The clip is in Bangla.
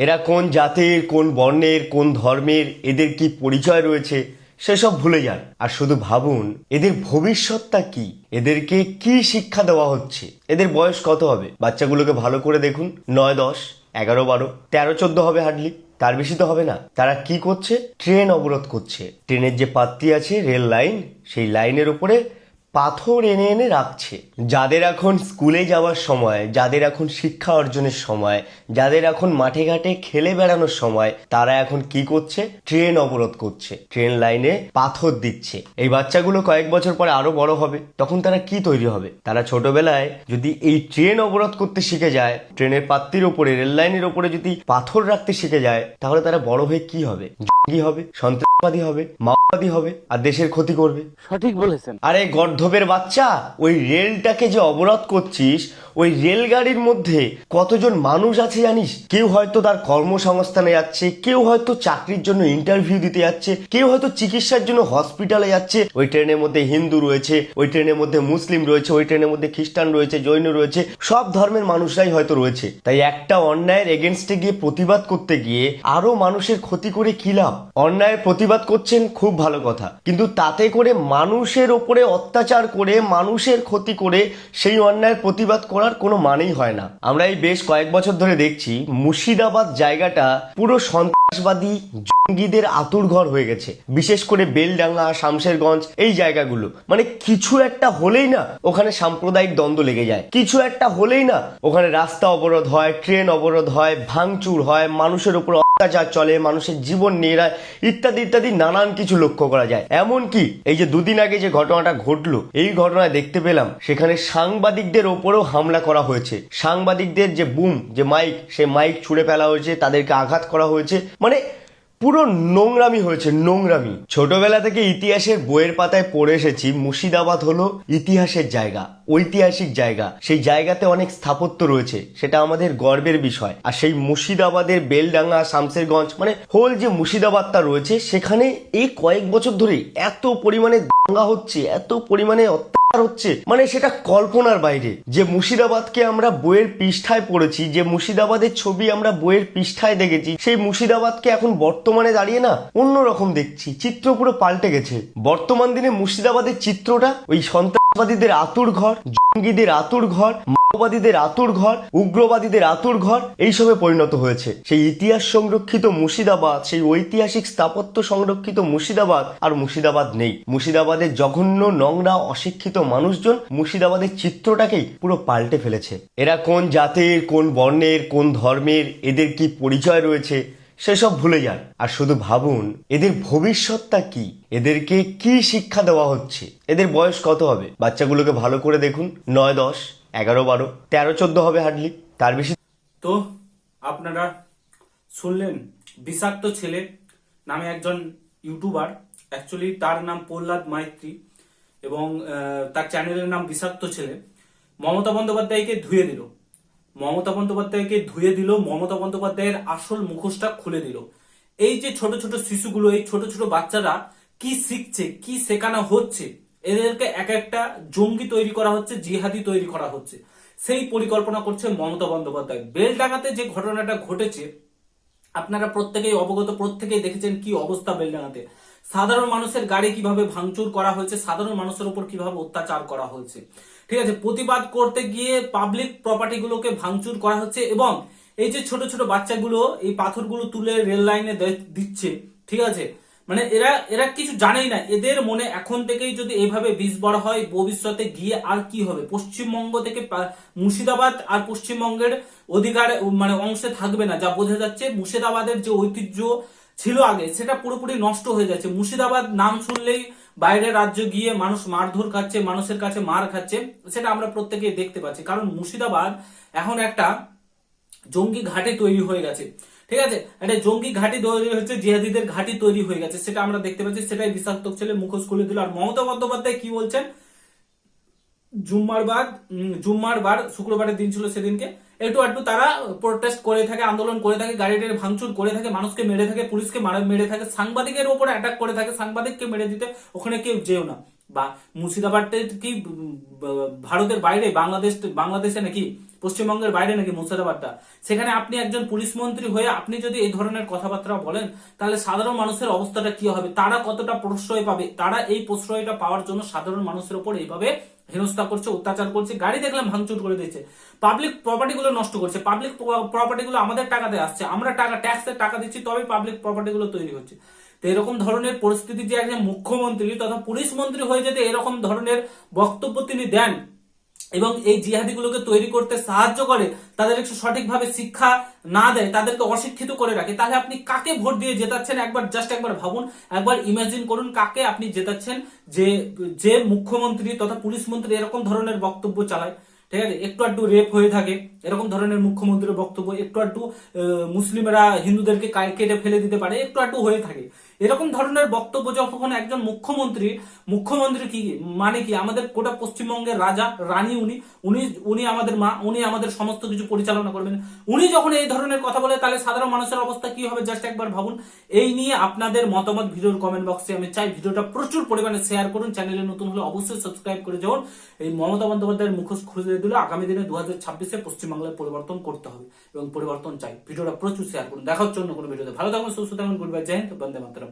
এরা কোন জাতির, কোন বর্ণের, কোন ধর্মের, এদের কি পরিচয় রয়েছে সেসব ভুলে যান আর শুধু ভাবুন এদের ভবিষ্যৎটা কি, এদেরকে কি শিক্ষা দেওয়া হচ্ছে, এদের বয়স কত হবে। বাচ্চাগুলোকে ভালো করে দেখুন, 9, 10, 11, 12, 13, 14 হবে হার্ডলি, তার বেশি তো হবে না। তারা কি করছে? ট্রেন অবরোধ করছে। ট্রেনের যে পাত্তি আছে, রেল লাইন, সেই লাইনের উপরে পাথর এনে এনে রাখছে। যাদের এখন স্কুলে যাওয়ার সময়, যাদের এখন শিক্ষা অর্জনের সময়, যাদের এখন মাঠে ঘাটে খেলে বেড়ানোর সময়, তারা এখন কি করছে? ট্রেন অবরোধ করছে, ট্রেন লাইনে পাথর দিচ্ছে। এই বাচ্চাগুলো কয়েক বছর পরে আরো বড় হবে, তখন তারা কি তৈরি হবে? তারা ছোটবেলায় যদি এই ট্রেন অবরোধ করতে শিখে যায়, ট্রেনের পাত্তির উপরে, রেল লাইনের উপরে যদি পাথর রাখতে শিখে যায়, তাহলে তারা বড় হয়ে কি হবে? জঙ্গি হবে, সন্ত্রাসবাদী হবে, মাওবাদী হবে, আর দেশের ক্ষতি করবে। সঠিক বলেছেন। আরে গর্ধবের বাচ্চা, ওই রেলটাকে যে অবরোধ করছিস, ওই রেলগাড়ির মধ্যে কতজন মানুষ আছে জানিস? কেউ হয়তো তার কর্মসংস্থানে যাচ্ছে, কেউ হয়তো চাকরির জন্য ইন্টারভিউ দিতে যাচ্ছে, কেউ হয়তো চিকিৎসার জন্য হসপিটালে যাচ্ছে। ওই ট্রেনের মধ্যে হিন্দু রয়েছে, ওই ট্রেনের মধ্যে মুসলিম রয়েছে, ওই ট্রেনের মধ্যে খ্রিস্টান রয়েছে, জৈন রয়েছে, সব ধর্মের মানুষরাই হয়তো রয়েছে। তাই একটা অন্যায়ের এগেনস্টে গিয়ে প্রতিবাদ করতে গিয়ে আরো মানুষের ক্ষতি করে কি লাভ? অন্যায়ের প্রতিবাদ করছেন, খুব ভালো কথা, কিন্তু তাতে করে মানুষের ওপরে অত্যাচার করে, মানুষের ক্ষতি করে সেই অন্যায়ের প্রতিবাদ করার কোনো মানেই হয় না। আমরা এই বেশ কয়েক বছর ধরে দেখছি মুর্শিদাবাদ জায়গাটা পুরো সন্ত্রাসবাদী জঙ্গিদের আতুরঘর হয়ে গেছে। বিশেষ করে বেলডাঙ্গা, শামশেরগঞ্জ, এই জায়গাগুলো, মানে কিছু একটা হলেই না ওখানে সাম্প্রদায়িক দ্বন্দ্ব লেগে যায়, কিছু একটা হলেই না ওখানে রাস্তা অবরোধ হয়, ট্রেন অবরোধ হয়, ভাঙচুর হয়, মানুষের উপর অত্যাচার চলে, মানুষের জীবন নিয়ে যায়, ইত্যাদি ইত্যাদি নানান কিছু লক্ষ্য করা যায়। এমনকি এই যে দুদিন আগে যে ঘটনাটা ঘটলো, এই ঘটনায় দেখতে পেলাম সেখানে সাংবাদিকদের ওপরেও হামলা করা হয়েছে। সাংবাদিকদের যে বুম, যে মাইক, সে মাইক ছুঁড়ে ফেলা হয়েছে, তাদেরকে আঘাত করা হয়েছে। মানে পুরো নোংরামি হয়েছে, নোংরামি। ছোটবেলা থেকে ইতিহাসের বইয়ের পাতায় পড়ে এসেছি মুর্শিদাবাদ হলো ইতিহাসের জায়গা, ঐতিহাসিক জায়গা। সেই জায়গাতে অনেক স্থাপত্য রয়েছে, সেটা আমাদের গর্বের বিষয়। আর সেই মুর্শিদাবাদের বেলডাঙ্গা, শামশেরগঞ্জ, মানে হোল যে মুর্শিদাবাদটা রয়েছে, সেখানে এই কয়েক বছর ধরে এত পরিমাণে দাঙ্গা হচ্ছে, এত পরিমাণে হচ্ছে, মানে সেটা কল্পনার বাইরে। যে মুর্শিদাবাদকে আমরা বইয়ের পৃষ্ঠায় পড়েছি, যে মুর্শিদাবাদের ছবি আমরা বইয়ের পৃষ্ঠায় দেখেছি, সেই মুর্শিদাবাদকে এখন বর্তমানে দাঁড়িয়ে না অন্যরকম দেখছি। চিত্র পুরো পাল্টে গেছে। বর্তমান দিনে মুর্শিদাবাদের চিত্রটা ওই সন্ত্রাসবাদীদের আতুর ঘর, জঙ্গিদের আতুর ঘর, মাওবাদীদের আতুর ঘর, উগ্রবাদীদের আতুর ঘর, এইসবে পরিণত হয়েছে। সেই ইতিহাস সংরক্ষিত মুর্শিদাবাদ, সেই ঐতিহাসিক স্থাপত্য সংরক্ষিত মুর্শিদাবাদ আর মুর্শিদাবাদ নেই। মুর্শিদাবাদের জঘন্য, নোংরা, অশিক্ষিত মানুষজন মুর্শিদাবাদের চিত্রটাকেই পুরো পাল্টে ফেলেছে। এরা কোন জাতির, কোন বর্ণের, কোন ধর্মের, এদের কি পরিচয় রয়েছে সেসব ভুলে যান আর শুধু ভাবুন এদের ভবিষ্যৎটা কি, এদেরকে কি শিক্ষা দেওয়া হচ্ছে, এদের বয়স কত হবে। বাচ্চাগুলোকে ভালো করে দেখুন, 9, 10, 11, 12, 13, 14 হবে হার্ডলি, তার বেশি। তো আপনারা শুনলেন বিষাক্ত ছেলে নামে একজন ইউটিউবার, অ্যাকচুয়ালি তার নাম প্রহ্লাদ মাইত্রী এবং তার চ্যানেলের নাম বিষাক্ত ছেলে, মমতা বন্দ্যোপাধ্যায়কে ধুয়ে দিল। মমতা বন্দ্যোপাধ্যায়কে ধুয়ে দিল, মমতা বন্দ্যোপাধ্যায়ের আসল মুখোশটা খুলে দিল। এই যে ছোট ছোট শিশুগুলো, এই ছোট ছোট বাচ্চারা কি শিখছে, কি শেখানো হচ্ছে, এদেরকে এক একটা জঙ্গি তৈরি করা হচ্ছে, জিহাদি তৈরি করা হচ্ছে। সেই পরিকল্পনা করছে মমতা বন্দ্যোপাধ্যায়। বেলডাঙ্গাতে যে ঘটনাটা ঘটেছে আপনারা প্রত্যেকেই অবগত, প্রত্যেকেই দেখেছেন কি অবস্থা বেলডাঙ্গাতে। সাধারণ মানুষের গাড়ি কিভাবে ভাঙচুর করা হয়েছে, সাধারণ মানুষের উপর কিভাবে অত্যাচার করা হয়েছে। ঠিক আছে, প্রতিবাদ করতে গিয়ে পাবলিক প্রপার্টি গুলোকে ভাঙচুর করা হচ্ছে এবং এই যে ছোট ছোট বাচ্চাগুলো এই পাথরগুলো তুলে রেল লাইনে দিচ্ছে। ঠিক আছে, মানে এরা এরা কিছু জানেই না। এদের মনে এখন থেকেই যদি এইভাবে বিষ বড় হয়, ভবিষ্যতে গিয়ে আর কি হবে। পশ্চিমবঙ্গ থেকে মুর্শিদাবাদ আর পশ্চিমবঙ্গের অধিকার মানে অংশে থাকবে না, যা বোঝা যাচ্ছে। মুর্শিদাবাদের যে ঐতিহ্য ছিল আগে, সেটা পুরোপুরি নষ্ট হয়ে যাচ্ছে। মুর্শিদাবাদ নাম শুনলেই বাইরের রাজ্য গিয়ে মানুষ মারধর খাচ্ছে, মানুষের কাছে মার খাচ্ছে, সেটা আমরা প্রত্যেকেই দেখতে পাচ্ছি। কারণ মুর্শিদাবাদ এখন একটা জঙ্গি ঘাঁটি তৈরি হয়ে গেছে। ঠিক আছে, একটা জঙ্গি ঘাঁটি তৈরি হচ্ছে, জিহাদিদের ঘাঁটি তৈরি হয়ে গেছে, সেটা আমরা দেখতে পাচ্ছি। সেটাই বিষাক্ত ছেলে মুখোশ খুলে দিল। আর মমতা বন্দ্যোপাধ্যায় কি বলছেন, জুম্মার বার শুক্রবারের দিন ছিল, সেদিনকে একটু একটু তারা প্রোটেস্ট করে থাকে, আন্দোলন করে থাকে, গাড়িটার ভাঙচুর করে থাকে, মানুষকে মেরে থাকে, পুলিশকে মেরে থাকে, সাংবাদিকের উপরে অ্যাটাক করে থাকে, সাংবাদিককে মেরে দিতে ওখানে কেউ যেও না। বা মুর্শিদাবাদটা কি ভারতের বাইরে, বাংলাদেশে নাকি, পশ্চিমবঙ্গের বাইরে নাকি মুর্শিদাবাদটা? সেখানে আপনি একজন পুলিশ মন্ত্রী হয়ে আপনি যদি এই ধরনের কথাবার্তা বলেন, তাহলে সাধারণ মানুষের অবস্থাটা কি হবে? তারা কতটা প্রশ্রয় পাবে? তারা এই প্রশ্রয়টা পাওয়ার জন্য সাধারণ মানুষের উপর এইভাবে হেনস্থা করছে, অত্যাচার করছে, গাড়ি দেখলাম ভাঙচুর করে দিচ্ছে, পাবলিক প্রপার্টি গুলো নষ্ট করছে। পাবলিক প্রপার্টি গুলো আমাদের টাকাতে আসছে, আমরা ট্যাক্সের টাকা দিচ্ছি, তবে পাবলিক প্রপার্টি গুলো তৈরি হচ্ছে। তো এরকম ধরনের পরিস্থিতি যে একজন মুখ্যমন্ত্রী তথা পুলিশ মন্ত্রী হয়ে যদি এরকম ধরনের বক্তব্য তিনি দেন এবং এই জিহাদিগুলোকে তৈরি করতে সাহায্য করে, তাদের একটু সঠিকভাবে শিক্ষা না দেয়, তাদেরকে অশিক্ষিত করে রাখে, তাহলে আপনি কাকে ভোট দিয়ে জেতাচ্ছেন? একবার ভাবুন, একবার ইমাজিন করুন কাকে আপনি জেতাচ্ছেন, যে মুখ্যমন্ত্রী তথা পুলিশ মন্ত্রী এরকম ধরনের বক্তব্য চালায়। ঠিক আছে, একটু আধটু রেপ হয়ে থাকে, এরকম ধরনের মুখ্যমন্ত্রীর বক্তব্য, একটু আধটু মুসলিমরা হিন্দুদেরকে কেটে ফেলে দিতে পারে, একটু আধটু হয়ে থাকে। এরকম ধরনের বক্তব্য যখন একজন মুখ্যমন্ত্রী কি মানে কি, আমাদের গোটা পশ্চিমবঙ্গের রাজা রানী, উনি আমাদের মা, উনি আমাদের সমস্ত কিছু পরিচালনা করবেন, উনি যখন এই ধরনের কথা বলে, তাহলে সাধারণ মানুষের অবস্থা কি হবে? জাস্ট একবার ভাবুন। এই নিয়ে আপনাদের মতামত ভিডিওর কমেন্ট বক্সে আমি চাই। ভিডিওটা প্রচুর পরিমাণে শেয়ার করুন, চ্যানেলে নতুন হলে অবশ্যই সাবস্ক্রাইব করে যান। এই মমতা বন্দ্যোপাধ্যায়ের মুখোশ খুঁজে দিলে আগামী দিনে 2026-এ পশ্চিমবাংলায় পরিবর্তন করতে হবে এবং পরিবর্তন চাই। ভিডিওটা প্রচুর শেয়ার করুন। দেখা হচ্ছে অন্য কোনো ভিডিওতে। ভালো থাকুন, সুস্থ থাকুন, গুড বাই, জয় হিন্দ, বন্দে মাতরম।